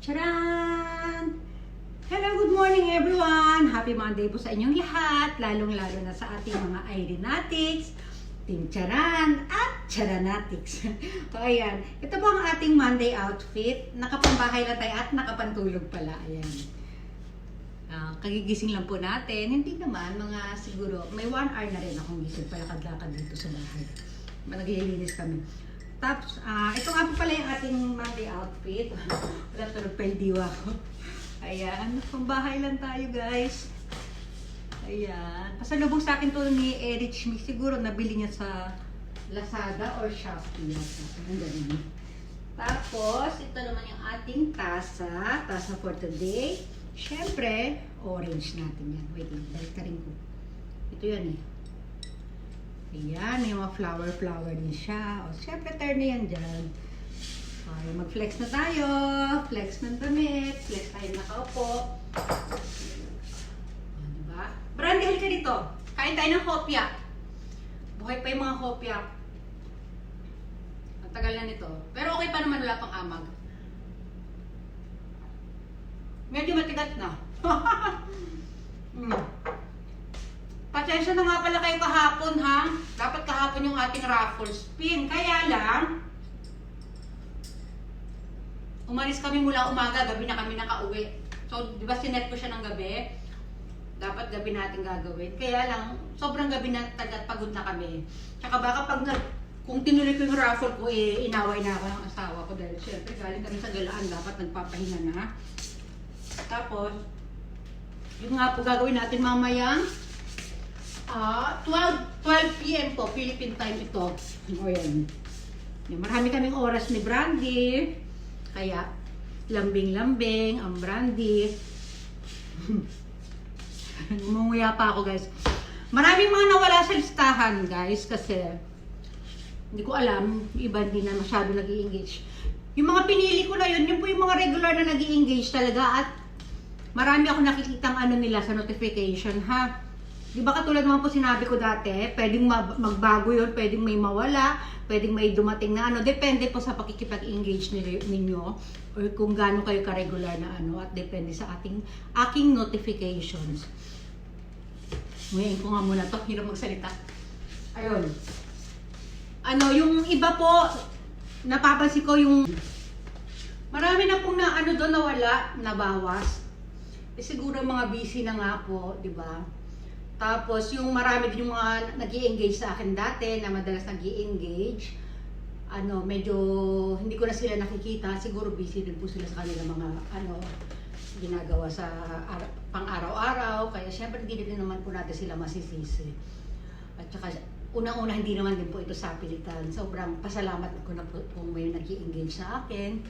Charan! Hello, good morning everyone! Happy Monday po sa inyong lahat, lalong-lalo na sa ating mga Irenatics, Team Charan at Charanatics. O ayan, ito po ang ating Monday outfit. Nakapambahay lang tayo at nakapantulog pala. Ayan. Kagigising lang po natin. Hindi naman, mga siguro, may 1 hour na rin akong gising para kadlakad dito sa bahay. Naglilinis kami. Tapos, ito nga po pala yung ating Monday outfit. Wala tulog pa yung diwa ko. Ayan, pambahay lang tayo guys. Ayan. Pasalubong sa akin to ni Erich Schmidt. Siguro nabili niya sa Lazada or Shopee. Tapos, ito naman yung ating tasa. Tasa for today. Siyempre, orange natin yan. Wait lang, balik ka rin ko. Ito yan eh. Ayan, may mga flower din siya. O, siyempre, turn na yan dyan. Okay, mag-flex na tayo. Flex ng damit. Flex tayo nakaupo. O, diba? Brandy, halika dito. Kain tayo ng hopya. Buhay pa yung mga hopya. Ang tagal na nito. Pero okay pa naman, wala pang amag. Medyo matigat na. Pasensya na nga pala kayo kahapon, ha? Dapat kahapon yung ating raffle spin. Kaya lang, umalis kami mula umaga, gabi na kami nakauwi. So, di ba sinet ko siya ng gabi? Dapat gabi natin gagawin. Kaya lang, sobrang gabi na pagod na kami. Tsaka baka kung tinuloy ko yung raffle ko, inaway na ako ng asawa ko. Dahil syempre, galing kami sa galaan, dapat nagpapahinga na. Tapos, yung nga po gagawin natin mamayang 12 p.m. po, Philippine time ito. O yan. Marami kaming oras ni Brandy. Kaya, lambing-lambing ang Brandy. Ngumunguya pa ako guys. Maraming mga nawala sa listahan guys kasi hindi ko alam, iba hindi na masyado nag-i-engage. Yung mga pinili ko na yun po yung mga regular na nag-i-engage talaga at marami ako nakikitang ano nila sa notification ha. Di ba katulad naman po sinabi ko dati, pwedeng magbago yun, pwedeng may mawala, pwedeng may dumating na ano, depende po sa pakikipag-engage ninyo or kung gaano kayo ka-regular na ano at depende sa aking notifications. Ngayon ko nga muna to, hirap magsalita. Ayun. Ano, yung iba po, napapansin ko yung marami na pong na ano doon nawala, nabawas. Siguro mga busy na nga po, di ba? Tapos, yung marami din yung mga nag-i-engage sa akin dati, na madalas nag-i-engage, ano, medyo hindi ko na sila nakikita. Siguro busy din po sila sa kanila mga, ano, ginagawa sa pang-araw-araw. Kaya, syempre, hindi din naman po natin sila masisisi. At saka, unang-una, hindi naman din po ito sa pilitan. Sobrang pasalamat ko na po kung may nag-i-engage sa akin.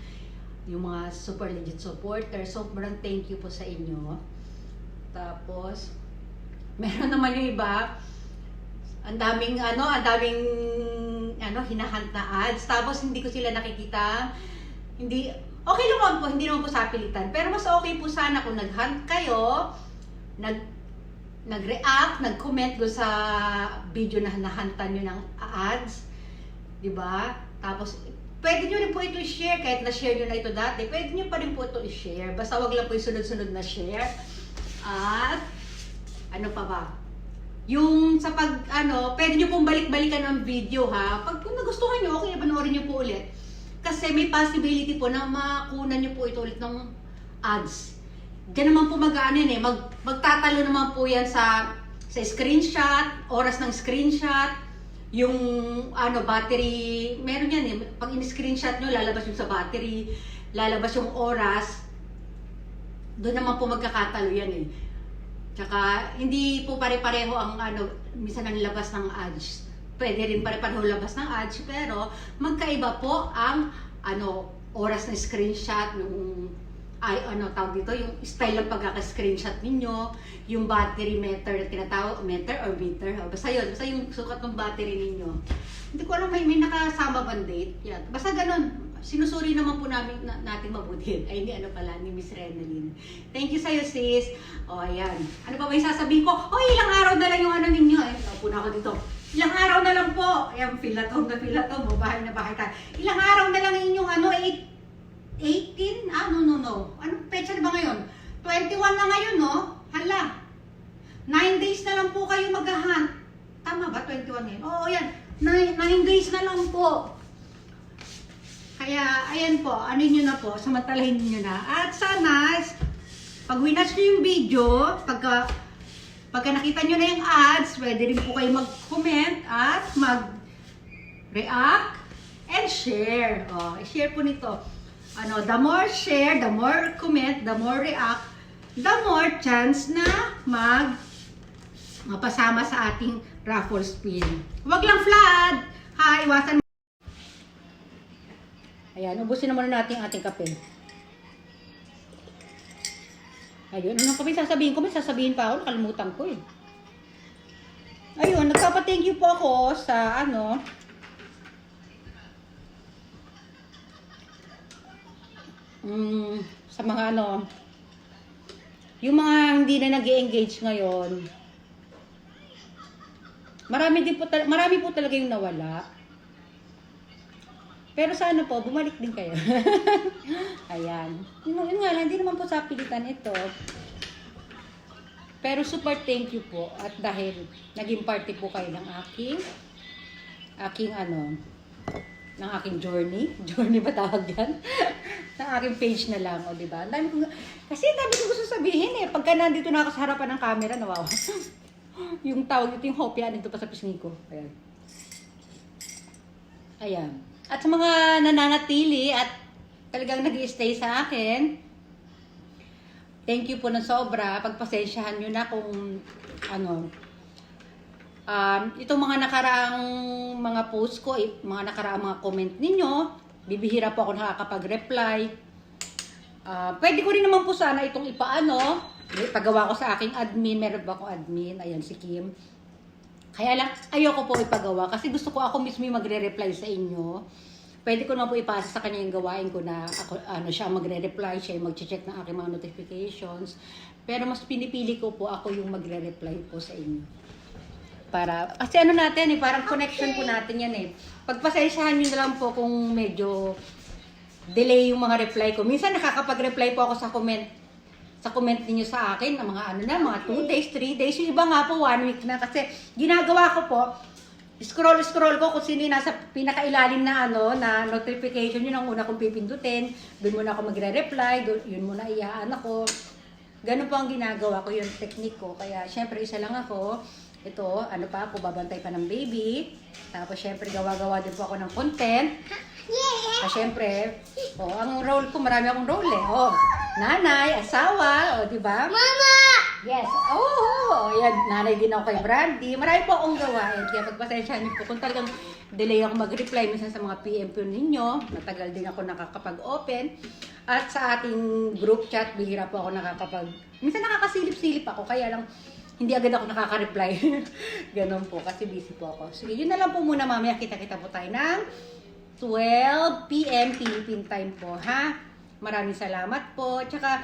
Yung mga super legit supporters. Sobrang thank you po sa inyo. Tapos, meron naman yung iba, ang daming hinahunt na ads, tapos hindi ko sila nakikita. Okay naman po, hindi naman po sa pilitan. Pero mas okay po sana kung nag-hunt kayo, nag-react, nag-comment doon sa video na nahantan nyo ng ads. Diba? Tapos, pwede nyo rin po ito i-share, kahit na-share nyo na ito dati, pwede nyo pa rin po ito i-share. Basta wag lang po yung sunod-sunod na share. At, ano pa ba? Yung sa pwede nyo pong balik-balikan ang video ha. Kung nagustuhan nyo, okay, panoorin nyo po ulit. Kasi may possibility po na makunan nyo po ito ulit ng ads. Diyan naman po magtatalo naman po yan sa screenshot, oras ng screenshot, yung battery, meron yan eh. Pag in-screenshot nyo, lalabas yung sa battery, lalabas yung oras. Doon naman po magkakatalo yan eh. Tsaka, hindi po pare-pareho ang minsan ang labas ng ads. Pwede rin pare-pareho labas ng ads, pero magkaiba po ang oras ng screenshot, tawag dito, yung style ng pagkaka-screenshot ninyo, yung battery meter na tinatawag, meter or meter, basta yung sukat ng battery ninyo. Hindi ko alam, may nakasama bang date? Yan. Basta ganun. Sinusuri naman po natin mabuti. Ay, ni Miss Renalyn. Thank you sa'yo, sis. O, ayan. Ano pa ba yung sasabihin ko? Ilang araw na lang yung ninyo. Ay, naupo na ako dito. Ilang araw na lang po. Ayan, feel at home. Bahay na bahay tayo. Ilang araw na lang inyong 18? No. Anong petsa na ba ngayon? 21 na ngayon, no? Hala. 9 days na lang po kayo mag-hunt. Tama ba? 21 ngayon? Oo, yan. 9 days na lang po. Kaya, ayan po. Ano nyo na po? Samantalahin nyo na. At sana, pag winatch nyo yung video, pagka nakita nyo na yung ads, pwede rin po kayo mag-comment at mag-react and share. I-share po nito. The more share, the more comment, the more react, the more chance na mapasama sa ating raffle spin. Huwag lang flood! Iwasan mo. Ayan, ubusin na muna natin ating kape. Ayun, ano kami sasabihin ko? May sasabihin pa ako, nakalimutan ko eh. Ayun, nagpapa-thank you po ako sa sa mga yung mga hindi na nag-e-engage ngayon. Marami po talaga yung nawala. Pero sana po, bumalik din kayo. Ayan. Yun nga lang, hindi naman po sa pilitan ito. Pero super thank you po. At dahil naging party po kayo ng ng aking journey. Journey ba tawag yan? Ng aking page na lang, o diba? Kasi dami ko gusto sabihin eh. Pagka nandito na ako sa harapan ng camera, nawawa. Yung tawag ito, yung hopya, nito pa sa pisngi ko. Ayan. Ayan. At sa mga nananatili at talagang nag-i-stay sa akin, thank you po ng sobra. Pagpasensyahan nyo na kung itong mga nakaraang mga post ko, mga nakaraang mga comment ninyo, bibihira po ako nakakapag-reply. Pwede ko rin naman po sana itong ipagawa ko sa aking admin. Meron ba akong admin? Ayan, si Kim. Kaya lang, ayoko po ipagawa kasi gusto ko ako mismo yung magre-reply sa inyo. Pwede ko naman po ipasa sa kanya yung gawain ko na ako, siya magre-reply, siya yung mag-check ng aking mga notifications. Pero mas pinipili ko po ako yung magre-reply po sa inyo. Kasi natin parang connection po natin yan eh. Pagpasensyahan nyo na lang po kung medyo delay yung mga reply ko. Minsan nakakapag-reply po ako sa comment niyo sa akin ng mga 2 days, 3 days. Yung iba nga po 1 week na kasi ginagawa ko po, scroll ko kung sino yung nasa pinakailalim na na notification, yun ang una kong pipindutin. Doon muna ako magre-reply, yun muna iyaan ako. Ganun po ang ginagawa ko, yung technique ko. Kaya syempre isa lang ako. Ito, ako, babantay pa ng baby. Tapos syempre gawa-gawa din po ako ng content. Syempre, ang role ko, marami akong role eh. Nanay, asawa, di ba? Mama! Yes. Yan, nanay din ako kay Brandy. Marami po akong gawain. Kaya pagpasensyahan niyo po kung talagang delay ako mag-reply minsan sa mga PM po ninyo. Matagal din ako nakakapag-open. At sa ating group chat, bihira po ako minsan nakakasilip-silip ako. Kaya lang, hindi agad ako nakaka-reply. Ganon po, kasi busy po ako. Sige, yun na lang po muna mamaya. Kita-kita po tayo ng 12 PM Philippine time po, ha? Maraming salamat po. Tsaka,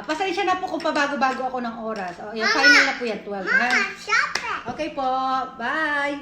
pasensya na po kung pabago-bago ako ng oras. Yan, final na po yan, 12, ha? Mama, shop it! Okay po, bye!